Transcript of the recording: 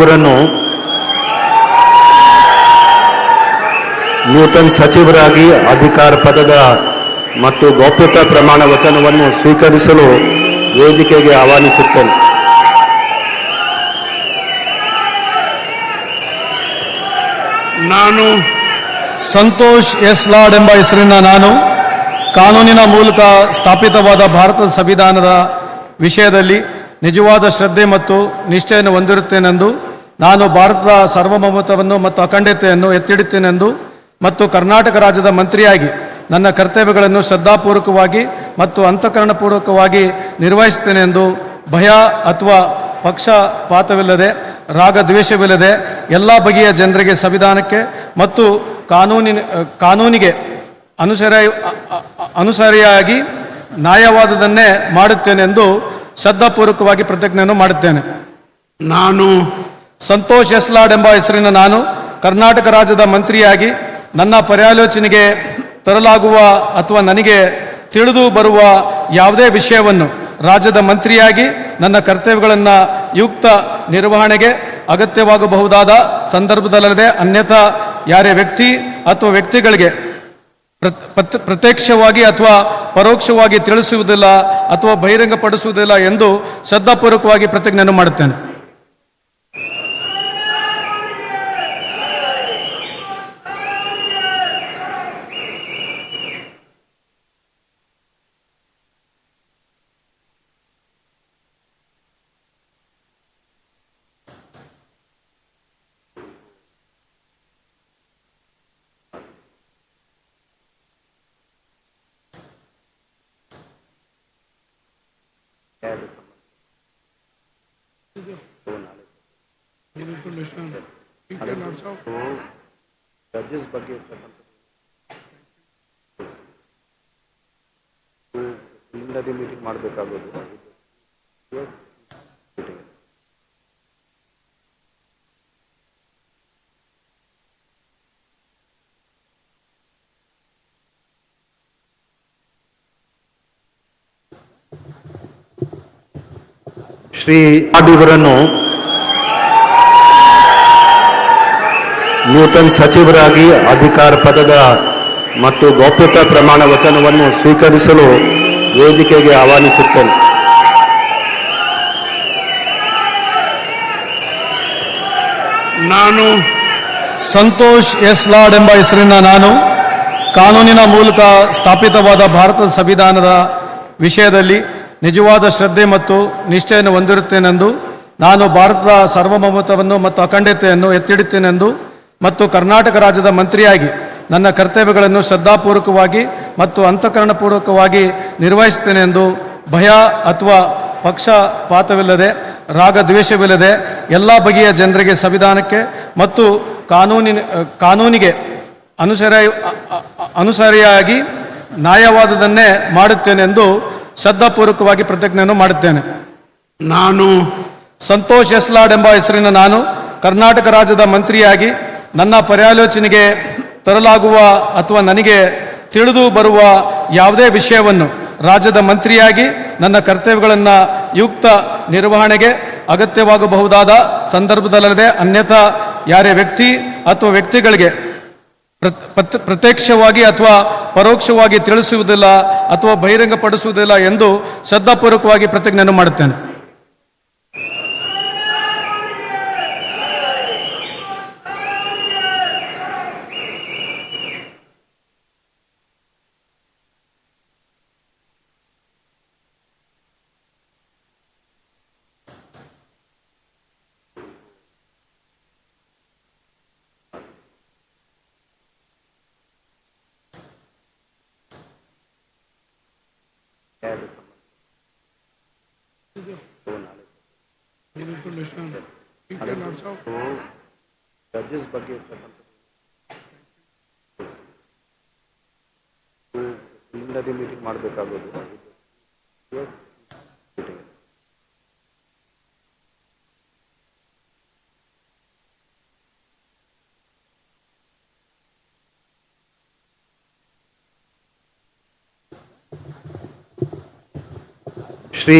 ಇವರನ್ನು ನೂತನ ಸಚಿವರಾಗಿ ಅಧಿಕಾರ ಪದದ ಮತ್ತು ಗೌಪ್ಯತಾ ಪ್ರಮಾಣ ವಚನವನ್ನು ಸ್ವೀಕರಿಸಲು ವೇದಿಕೆಗೆ ಆಹ್ವಾನಿಸುತ್ತೇನೆ. ನಾನು ಸಂತೋಷ್ ಎಸ್ ಲಾಡ್ ಎಂಬ ಹೆಸರಿನ ನಾನು ಕಾನೂನಿನ ಮೂಲಕ ಸ್ಥಾಪಿತವಾದ ಭಾರತದ ಸಂವಿಧಾನದ ವಿಷಯದಲ್ಲಿ ನಿಜವಾದ ಶ್ರದ್ಧೆ ಮತ್ತು ನಿಷ್ಠೆಯನ್ನು ಹೊಂದಿರುತ್ತೇನೆಂದು, ನಾನು ಭಾರತದ ಸಾರ್ವಭೌಮತ್ವವನ್ನು ಮತ್ತು ಅಖಂಡತೆಯನ್ನು ಎತ್ತಿಡುತ್ತೇನೆಂದು ಮತ್ತು ಕರ್ನಾಟಕ ರಾಜ್ಯದ ಮಂತ್ರಿಯಾಗಿ ನನ್ನ ಕರ್ತವ್ಯಗಳನ್ನು ಶ್ರದ್ಧಾಪೂರ್ವಕವಾಗಿ ಮತ್ತು ಅಂತಃಕರಣಪೂರ್ವಕವಾಗಿ ನಿರ್ವಹಿಸುತ್ತೇನೆಂದು ಭಯ ಅಥವಾ ಪಕ್ಷಪಾತವಿಲ್ಲದೆ ರಾಗ ದ್ವೇಷವಿಲ್ಲದೆ ಎಲ್ಲ ಬಗೆಯ ಜನರಿಗೆ ಸಂವಿಧಾನಕ್ಕೆ ಮತ್ತು ಕಾನೂನಿಗೆ ಅನುಸರಿಯಾಗಿ ನ್ಯಾಯವಾದದನ್ನೇ ಮಾಡುತ್ತೇನೆಂದು ಶ್ರದ್ಧಾಪೂರ್ವಕವಾಗಿ ಪ್ರತಿಜ್ಞೆಯನ್ನು ಮಾಡುತ್ತೇನೆ. ನಾನು ಸಂತೋಷ್ ಎಸ್ ಲಾಡ್ ಎಂಬ ಹೆಸರಿನ ನಾನು ಕರ್ನಾಟಕ ರಾಜ್ಯದ ಮಂತ್ರಿಯಾಗಿ ನನ್ನ ಪರ್ಯಾಲೋಚನೆಗೆ ತರಲಾಗುವ ಅಥವಾ ನನಗೆ ತಿಳಿದು ಬರುವ ಯಾವುದೇ ವಿಷಯವನ್ನು ರಾಜ್ಯದ ಮಂತ್ರಿಯಾಗಿ ನನ್ನ ಕರ್ತವ್ಯಗಳನ್ನು ಯುಕ್ತ ನಿರ್ವಹಣೆಗೆ ಅಗತ್ಯವಾಗಬಹುದಾದ ಸಂದರ್ಭದಲ್ಲದೆ ಅನ್ಯಥಾ ಯಾರೇ ವ್ಯಕ್ತಿ ಅಥವಾ ವ್ಯಕ್ತಿಗಳಿಗೆ ಪ್ರತ್ಯಕ್ಷವಾಗಿ ಅಥವಾ ಪರೋಕ್ಷವಾಗಿ ತಿಳಿಸುವುದಿಲ್ಲ ಅಥವಾ ಬಹಿರಂಗಪಡಿಸುವುದಿಲ್ಲ ಎಂದು ಶ್ರದ್ಧಾಪೂರ್ವಕವಾಗಿ ಪ್ರತಿಜ್ಞೆಯನ್ನು ಮಾಡುತ್ತೇನೆ. ಜಡ್ಜಸ್ ಬಗ್ಗೆ ಮೀಟಿಂಗ್ ಮಾಡಬೇಕಾಗೋದು. ಶ್ರೀ ಇವರನ್ನು ನೂತನ ಸಚಿವರಾಗಿ ಅಧಿಕಾರ ಪದದ ಮತ್ತು ಗೌಪ್ಯತಾ ಪ್ರಮಾಣ ವಚನವನ್ನು ಸ್ವೀಕರಿಸಲು ವೇದಿಕೆಗೆ ಆಹ್ವಾನಿಸುತ್ತೇನೆ. ನಾನು ಸಂತೋಷ್ ಎಸ್ ಲಾಡ್ ಎಂಬ ಹೆಸರಿನ ನಾನು ಕಾನೂನಿನ ಮೂಲಕ ಸ್ಥಾಪಿತವಾದ ಭಾರತದ ಸಂವಿಧಾನದ ವಿಷಯದಲ್ಲಿ ನಿಜವಾದ ಶ್ರದ್ಧೆ ಮತ್ತು ನಿಷ್ಠೆಯನ್ನು ಹೊಂದಿರುತ್ತೇನೆಂದು, ನಾನು ಭಾರತದ ಸಾರ್ವಭೌಮತ್ವವನ್ನು ಮತ್ತು ಅಖಂಡತೆಯನ್ನು ಎತ್ತಿಡುತ್ತೇನೆಂದು ಮತ್ತು ಕರ್ನಾಟಕ ರಾಜ್ಯದ ಮಂತ್ರಿಯಾಗಿ ನನ್ನ ಕರ್ತವ್ಯಗಳನ್ನು ಶ್ರದ್ಧಾಪೂರ್ವಕವಾಗಿ ಮತ್ತು ಅಂತಃಕರಣಪೂರ್ವಕವಾಗಿ ನಿರ್ವಹಿಸುತ್ತೇನೆಂದು ಭಯ ಅಥವಾ ಪಕ್ಷಪಾತವಿಲ್ಲದೆ ರಾಗ ದ್ವೇಷವಿಲ್ಲದೆ ಎಲ್ಲ ಬಗೆಯ ಜನರಿಗೆ ಸಂವಿಧಾನಕ್ಕೆ ಮತ್ತು ಕಾನೂನಿಗೆ ಅನುಸರಿಯಾಗಿ ನ್ಯಾಯವಾದದನ್ನೇ ಮಾಡುತ್ತೇನೆಂದು ಶ್ರದ್ಧಾಪೂರ್ವಕವಾಗಿ ಪ್ರತಿಜ್ಞೆಯನ್ನು ಮಾಡುತ್ತೇನೆ. ನಾನು ಸಂತೋಷ್ ಎಸ್ ಲಾಡ್ ಎಂಬ ಹೆಸರಿನ ನಾನು ಕರ್ನಾಟಕ ರಾಜ್ಯದ ಮಂತ್ರಿಯಾಗಿ ನನ್ನ ಪರ್ಯಾಲೋಚನೆಗೆ ತರಲಾಗುವ ಅಥವಾ ನನಗೆ ತಿಳಿದು ಬರುವ ಯಾವುದೇ ವಿಷಯವನ್ನು ರಾಜ್ಯದ ಮಂತ್ರಿಯಾಗಿ ನನ್ನ ಕರ್ತವ್ಯಗಳನ್ನು ಯುಕ್ತ ನಿರ್ವಹಣೆಗೆ ಅಗತ್ಯವಾಗಬಹುದಾದ ಸಂದರ್ಭದಲ್ಲದೆ ಅನ್ಯಥಾ ಯಾರೇ ವ್ಯಕ್ತಿ ಅಥವಾ ವ್ಯಕ್ತಿಗಳಿಗೆ ಪ್ರತ್ಯಕ್ಷವಾಗಿ ಅಥವಾ ಪರೋಕ್ಷವಾಗಿ ತಿಳಿಸುವುದಿಲ್ಲ ಅಥವಾ ಬಹಿರಂಗಪಡಿಸುವುದಿಲ್ಲ ಎಂದು ಶ್ರದ್ಧಾಪೂರ್ವಕವಾಗಿ ಪ್ರತಿಜ್ಞೆಯನ್ನು ಮಾಡುತ್ತೇನೆ. ಜಡ್ಜಸ್ ಬಗ್ಗೆ ಮೀಟಿಂಗ್ ಮಾಡಬೇಕಾಗೋದು. ಶ್ರೀ